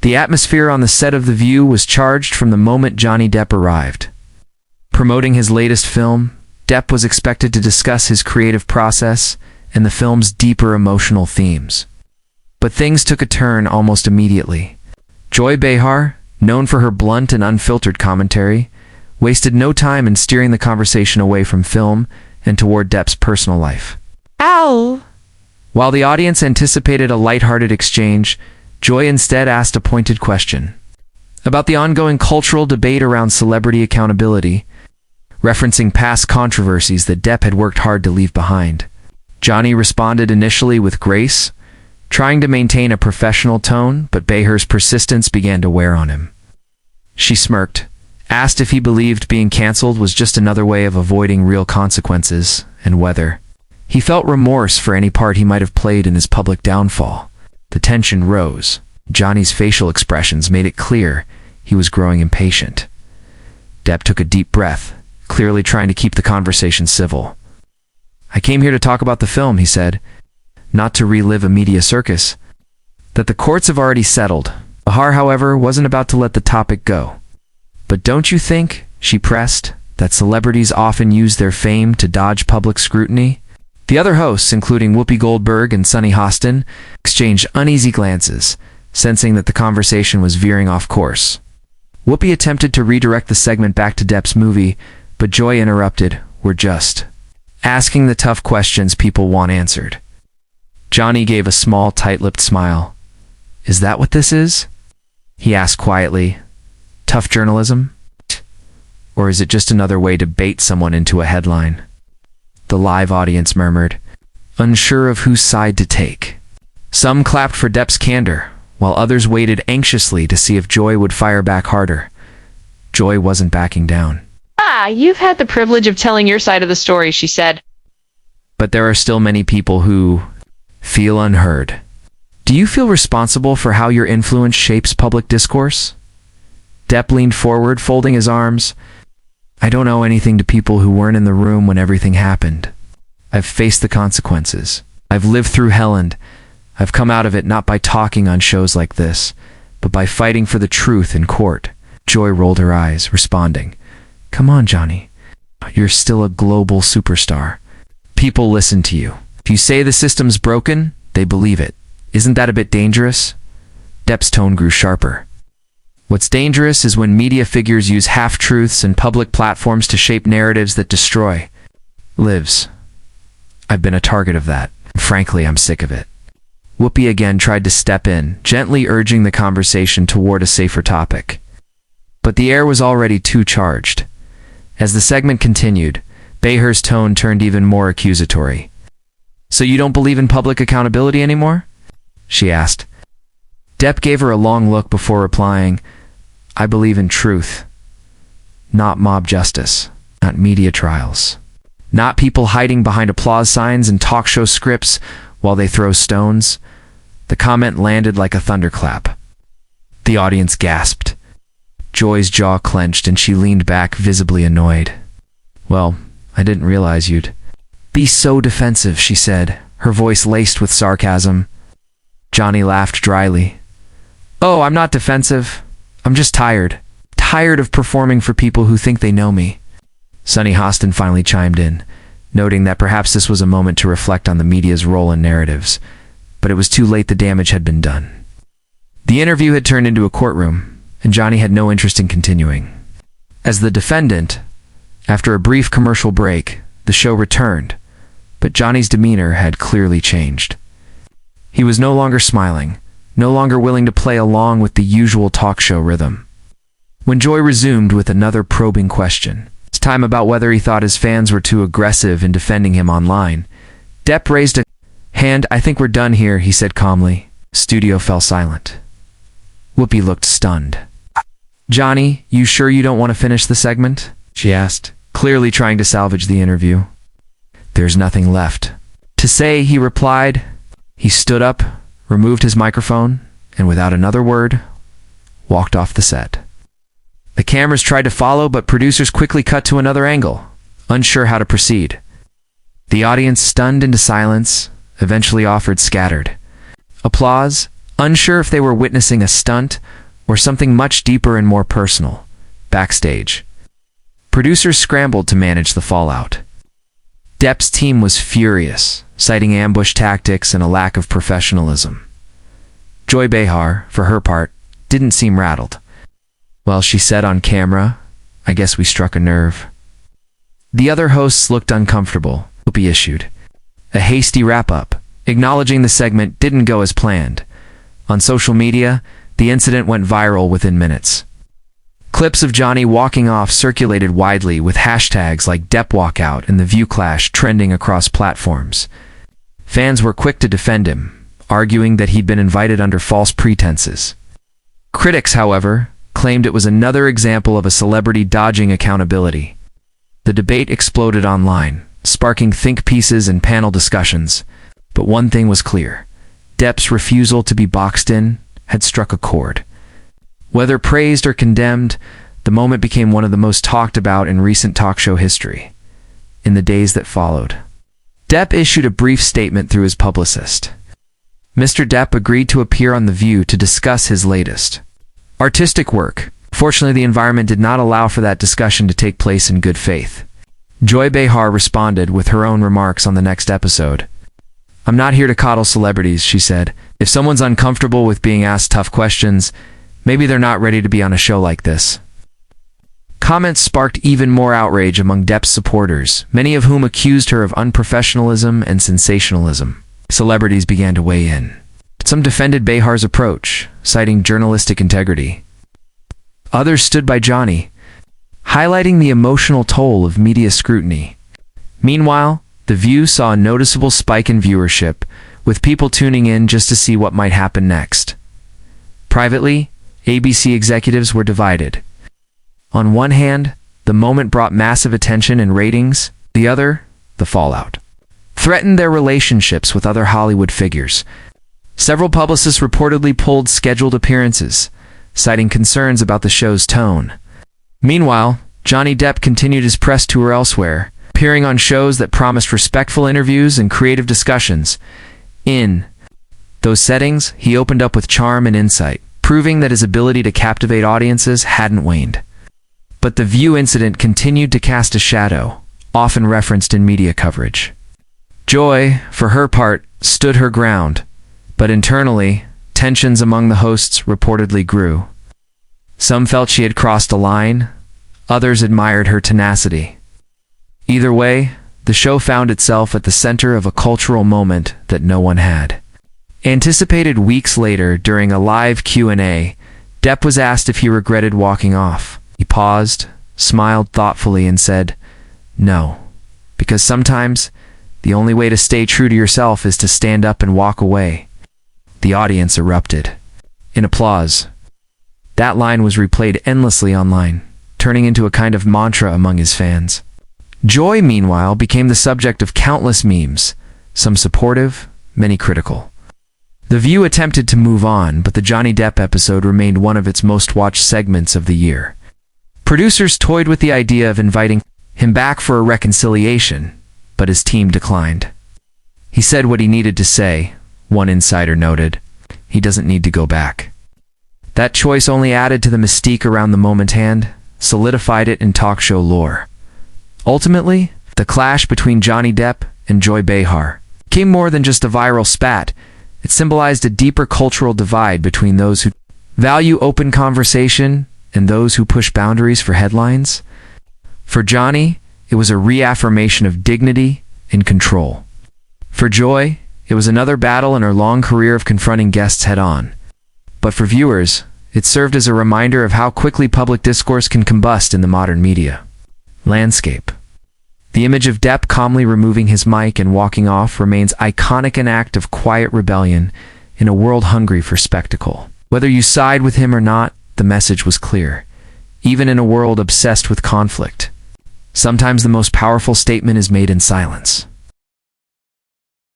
The atmosphere on the set of The View was charged from the moment Johnny Depp arrived. Promoting his latest film, Depp was expected to discuss his creative process and the film's deeper emotional themes. But things took a turn almost immediately. Joy Behar, known for her blunt and unfiltered commentary, wasted no time in steering the conversation away from film and toward Depp's personal life. Ow! While the audience anticipated a lighthearted exchange, Joy instead asked a pointed question about the ongoing cultural debate around celebrity accountability, referencing past controversies that Depp had worked hard to leave behind. Johnny responded initially with grace, trying to maintain a professional tone, but Behar's persistence began to wear on him. She smirked, asked if he believed being cancelled was just another way of avoiding real consequences, and whether he felt remorse for any part he might have played in his public downfall. The tension rose. Johnny's facial expressions made it clear he was growing impatient. Depp took a deep breath, clearly trying to keep the conversation civil. "I came here to talk about the film," he said, "not to relive a media circus that the courts have already settled." Behar, however, wasn't about to let the topic go. "But don't you think," she pressed, "that celebrities often use their fame to dodge public scrutiny?" The other hosts, including Whoopi Goldberg and Sunny Hostin, exchanged uneasy glances, sensing that the conversation was veering off course. Whoopi attempted to redirect the segment back to Depp's movie, but Joy interrupted. "We're just asking the tough questions people want answered." Johnny gave a small, tight-lipped smile. "Is that what this is?" he asked quietly. "Tough journalism? Or is it just another way to bait someone into a headline?" The live audience murmured, unsure of whose side to take. Some clapped for Depp's candor, while others waited anxiously to see if Joy would fire back harder. Joy wasn't backing down. You've had the privilege of telling your side of the story," she said. "But there are still many people who feel unheard. Do you feel responsible for how your influence shapes public discourse?" Depp leaned forward, folding his arms. "I don't owe anything to people who weren't in the room when everything happened. I've faced the consequences. I've lived through hell, and I've come out of it not by talking on shows like this, but by fighting for the truth in court." Joy rolled her eyes, responding, "Come on, Johnny. You're still a global superstar. People listen to you. If you say the system's broken, they believe it. Isn't that a bit dangerous?" Depp's tone grew sharper. "What's dangerous is when media figures use half-truths and public platforms to shape narratives that destroy lives. I've been a target of that. Frankly, I'm sick of it." Whoopi again tried to step in, gently urging the conversation toward a safer topic. But the air was already too charged. As the segment continued, Behar's tone turned even more accusatory. "So you don't believe in public accountability anymore?" she asked. Depp gave her a long look before replying, "I believe in truth. Not mob justice. Not media trials. Not people hiding behind applause signs and talk show scripts while they throw stones." The comment landed like a thunderclap. The audience gasped. Joy's jaw clenched and she leaned back, visibly annoyed. "Well, I didn't realize you'd be so defensive," she said, her voice laced with sarcasm. Johnny laughed dryly. "Oh, I'm not defensive. I'm just tired. Tired of performing for people who think they know me." Sunny Hostin finally chimed in, noting that perhaps this was a moment to reflect on the media's role in narratives, but it was too late. The damage had been done. The interview had turned into a courtroom, and Johnny had no interest in continuing. As the defendant, after a brief commercial break, the show returned, but Johnny's demeanor had clearly changed. He was no longer smiling, no longer willing to play along with the usual talk show rhythm. When Joy resumed with another probing question, this time about whether he thought his fans were too aggressive in defending him online, Depp raised a hand. "I think we're done here," he said calmly. Studio fell silent. Whoopi looked stunned. "Johnny, you sure you don't want to finish the segment?" she asked, clearly trying to salvage the interview. "There's nothing left to say," he replied. He stood up, removed his microphone, and without another word, walked off the set. The cameras tried to follow, but producers quickly cut to another angle, unsure how to proceed. The audience, stunned into silence, eventually offered scattered applause, unsure if they were witnessing a stunt or something much deeper and more personal. Backstage, producers scrambled to manage the fallout. Depp's team was furious, citing ambush tactics and a lack of professionalism. Joy Behar, for her part, didn't seem rattled. Well, she said on camera, "I guess we struck a nerve." The other hosts looked uncomfortable. He issued a hasty wrap-up, acknowledging the segment didn't go as planned. On social media, the incident went viral within minutes. Clips of Johnny walking off circulated widely with hashtags like Depp walkout and the View clash trending across platforms. Fans were quick to defend him, arguing that he'd been invited under false pretenses. Critics, however, claimed it was another example of a celebrity dodging accountability. The debate exploded online, sparking think pieces and panel discussions. But one thing was clear: Depp's refusal to be boxed in had struck a chord. Whether praised or condemned, the moment became one of the most talked about in recent talk show history. In the days that followed, Depp issued a brief statement through his publicist. Mr. Depp agreed to appear on The View to discuss his latest artistic work. Fortunately, the environment did not allow for that discussion to take place in good faith. Joy Behar responded with her own remarks on the next episode. "I'm not here to coddle celebrities," she said. "If someone's uncomfortable with being asked tough questions, maybe they're not ready to be on a show like this." Comments sparked even more outrage among Depp's supporters, many of whom accused her of unprofessionalism and sensationalism. Celebrities began to weigh in. Some defended Behar's approach, citing journalistic integrity. Others stood by Johnny, highlighting the emotional toll of media scrutiny. Meanwhile, The View saw a noticeable spike in viewership, with people tuning in just to see what might happen next. Privately, ABC executives were divided. On one hand, the moment brought massive attention and ratings. The other, the fallout, threatened their relationships with other Hollywood figures. Several publicists reportedly pulled scheduled appearances, citing concerns about the show's tone. Meanwhile, Johnny Depp continued his press tour elsewhere, appearing on shows that promised respectful interviews and creative discussions. In those settings, he opened up with charm and insight, proving that his ability to captivate audiences hadn't waned. But the View incident continued to cast a shadow, often referenced in media coverage. Joy, for her part, stood her ground, but internally, tensions among the hosts reportedly grew. Some felt she had crossed a line, others admired her tenacity. Either way, the show found itself at the center of a cultural moment that no one had anticipated. Weeks later, during a live Q&A, Depp was asked if he regretted walking off. He paused, smiled thoughtfully, and said, "No, because sometimes the only way to stay true to yourself is to stand up and walk away." The audience erupted in applause. That line was replayed endlessly online, turning into a kind of mantra among his fans. Joy, meanwhile, became the subject of countless memes, some supportive, many critical. The View attempted to move on, but the Johnny Depp episode remained one of its most watched segments of the year. Producers toyed with the idea of inviting him back for a reconciliation, but his team declined. "He said what he needed to say," one insider noted. "He doesn't need to go back." That choice only added to the mystique around the moment and solidified it in talk show lore. Ultimately, the clash between Johnny Depp and Joy Behar became more than just a viral spat. It symbolized a deeper cultural divide between those who value open conversation and those who push boundaries for headlines. For Johnny, it was a reaffirmation of dignity and control. For Joy, it was another battle in her long career of confronting guests head-on. But for viewers, it served as a reminder of how quickly public discourse can combust in the modern media landscape. The image of Depp calmly removing his mic and walking off remains iconic, an act of quiet rebellion in a world hungry for spectacle. Whether you side with him or not, the message was clear. Even in a world obsessed with conflict, sometimes the most powerful statement is made in silence.